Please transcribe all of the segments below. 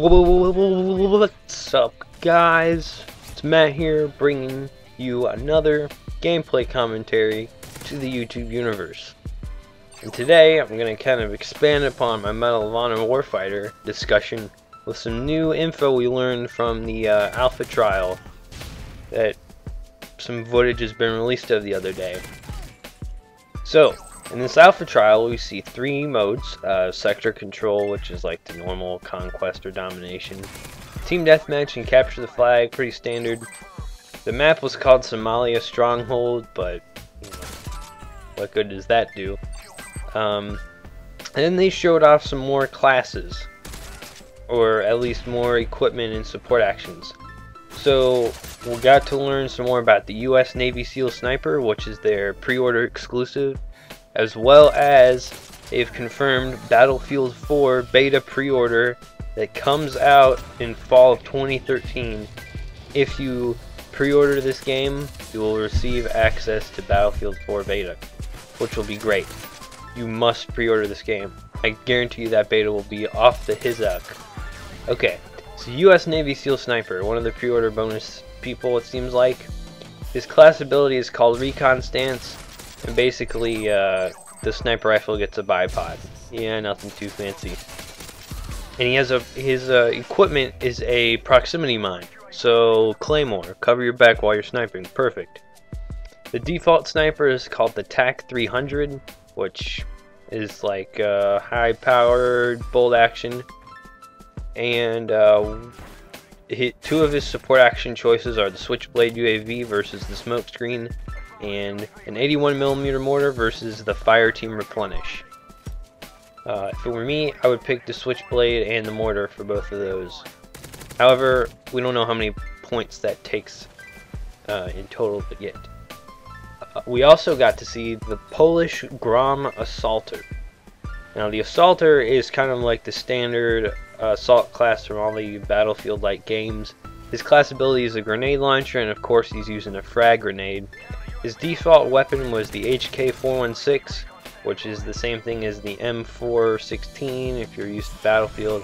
What's up, guys? It's Matt here, bringing you another gameplay commentary to the YouTube universe. And today I'm going to kind of expand upon my Medal of Honor Warfighter discussion with some new info we learned from the alpha trial that some footage has been released of the other day. So, in this alpha trial, we see three modes: sector control, which is like the normal conquest or domination; team deathmatch and capture the flag, pretty standard. The map was called Somalia Stronghold, but you know, what good does that do? And then they showed off some more classes, or at least more equipment and support actions. So we got to learn some more about the US Navy SEAL Sniper, which is their pre-order exclusive, as well as they've confirmed Battlefield 4 beta pre-order that comes out in fall of 2013. If you pre-order this game, you will receive access to Battlefield 4 beta, which will be great. You must pre-order this game. I guarantee you that beta will be off the hizzuck. Okay, so US Navy SEAL Sniper, one of the pre-order bonus people, it seems like. His class ability is called Recon Stance, and basically the sniper rifle gets a bipod. Yeah, nothing too fancy. And he has his equipment is a proximity mine, so Claymore, cover your back while you're sniping, perfect. The default sniper is called the TAC 300, which is like high-powered bolt action. And two of his support action choices are the Switchblade UAV versus the Smokescreen, and an 81mm mortar versus the Fire Team Replenish. If it were me, I would pick the Switchblade and the mortar for both of those. However, we don't know how many points that takes in total yet. We also got to see the Polish Grom Assaulter. Now, the Assaulter is kind of like the standard assault class from all the Battlefield-like games. His class ability is a grenade launcher, and of course he's using a frag grenade. His default weapon was the HK-416, which is the same thing as the M416 if you're used to Battlefield.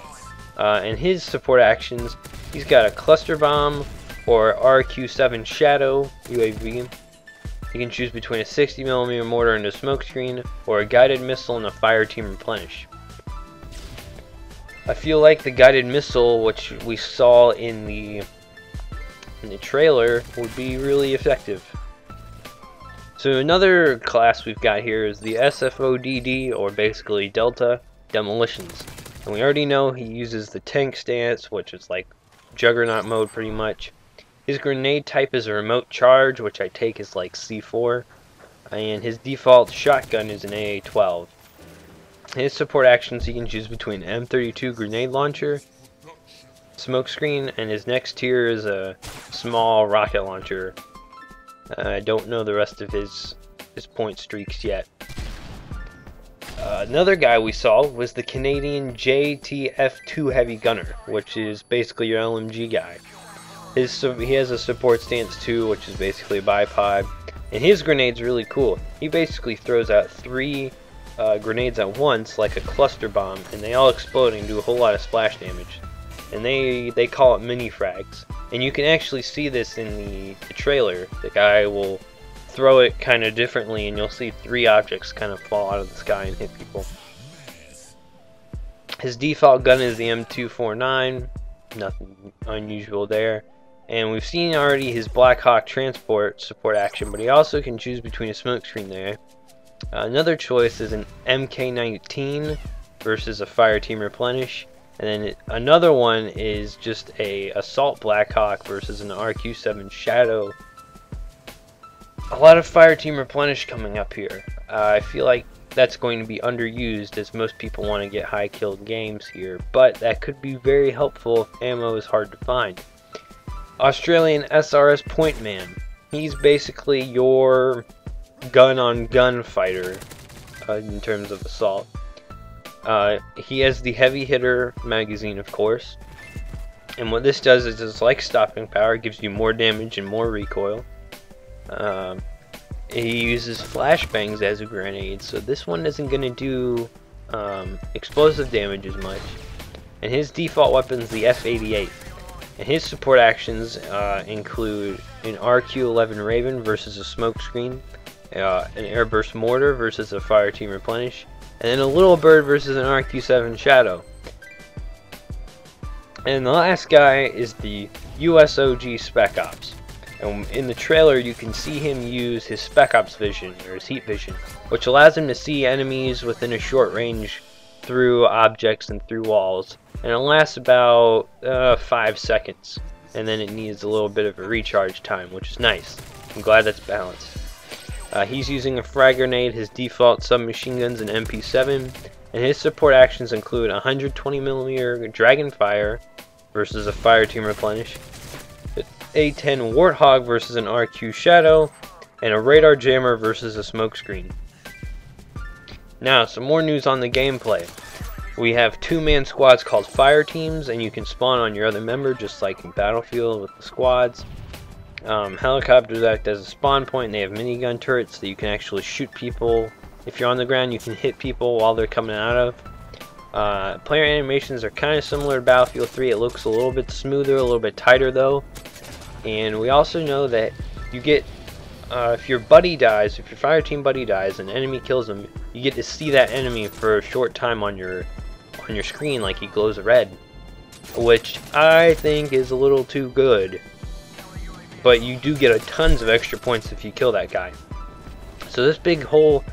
And his support actions, he's got a cluster bomb or RQ-7 Shadow UAV. You can choose between a 60mm mortar and a Smokescreen, or a guided missile and a Fire Team Replenish. I feel like the guided missile, which we saw in the trailer, would be really effective. So another class we've got here is the SFOD-D, or basically Delta Demolitions. And we already know he uses the tank stance, which is like Juggernaut mode pretty much. His grenade type is a remote charge, which I take as like C4. And his default shotgun is an AA-12. His support actions, he can choose between M32 grenade launcher, Smokescreen, and his next tier is a small rocket launcher. I don't know the rest of his point streaks yet. Another guy we saw was the Canadian JTF2 Heavy Gunner, which is basically your LMG guy. He has a support stance too, which is basically a bipod, and his grenade's really cool. He basically throws out three grenades at once, like a cluster bomb, and they all explode and do a whole lot of splash damage. And they call it mini frags. And you can actually see this in the trailer. The guy will throw it kind of differently, and you'll see three objects kind of fall out of the sky and hit people. His default gun is the M249, nothing unusual there. And we've seen already his Black Hawk transport support action, but he also can choose between a Smokescreen there. Another choice is an MK19 versus a Fire Team Replenish. And then another one is just a Assault Black Hawk versus an RQ-7 Shadow. A lot of Fire Team Replenish coming up here. I feel like that's going to be underused, as most people want to get high kill games here, but that could be very helpful if ammo is hard to find. Australian SRS Point Man. He's basically your gun-on-gun fighter in terms of assault. He has the heavy hitter magazine, of course, and what this does is it's like stopping power, gives you more damage and more recoil. He uses flashbangs as a grenade, so this one isn't going to do explosive damage as much. and his default weapon is the F88. And his support actions include an RQ-11 Raven versus a smokescreen, an airburst mortar versus a fire team replenish, and then a little bird versus an RQ-7 Shadow. And the last guy is the USOG Spec Ops. And in the trailer you can see him use his Spec Ops vision, or his heat vision, which allows him to see enemies within a short range through objects and through walls. And it lasts about 5 seconds. And then it needs a little bit of a recharge time, which is nice. I'm glad that's balanced. He's using a frag grenade, his default submachine guns, and MP7. And his support actions include 120mm Dragon Fire versus a fire team replenish, A10 Warthog versus an RQ Shadow, and a radar jammer versus a smokescreen. Now, some more news on the gameplay. We have 2-man squads called fire teams, and you can spawn on your other member just like in Battlefield with the squads. Helicopters act as a spawn point, and they have minigun turrets that you can actually shoot people. If you're on the ground, you can hit people while they're coming out of. Player animations are kind of similar to Battlefield 3. It looks a little bit smoother, a little bit tighter though. And we also know that you get, if your buddy dies, if your fire team buddy dies and an enemy kills him, you get to see that enemy for a short time on your screen, like he glows red, which I think is a little too good. But you do get tons of extra points if you kill that guy. So this big whole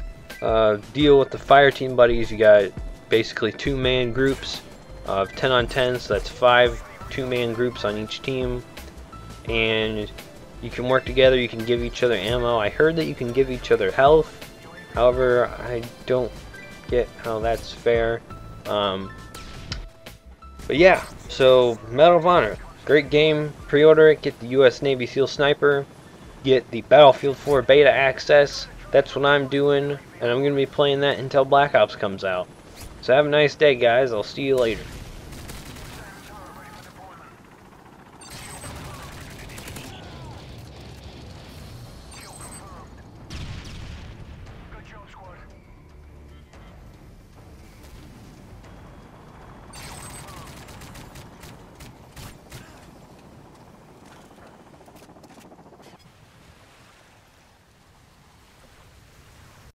deal with the fire team buddies, you got basically 2-man groups of 10 on 10, so that's 5 2-man groups on each team. And you can work together, you can give each other ammo. I heard that you can give each other health. However, I don't get how that's fair. But yeah, so Medal of Honor, great game. Pre-order it, get the US Navy SEAL Sniper, get the Battlefield 4 beta access. That's what I'm doing, and I'm going to be playing that until Black Ops comes out. So have a nice day, guys. I'll see you later.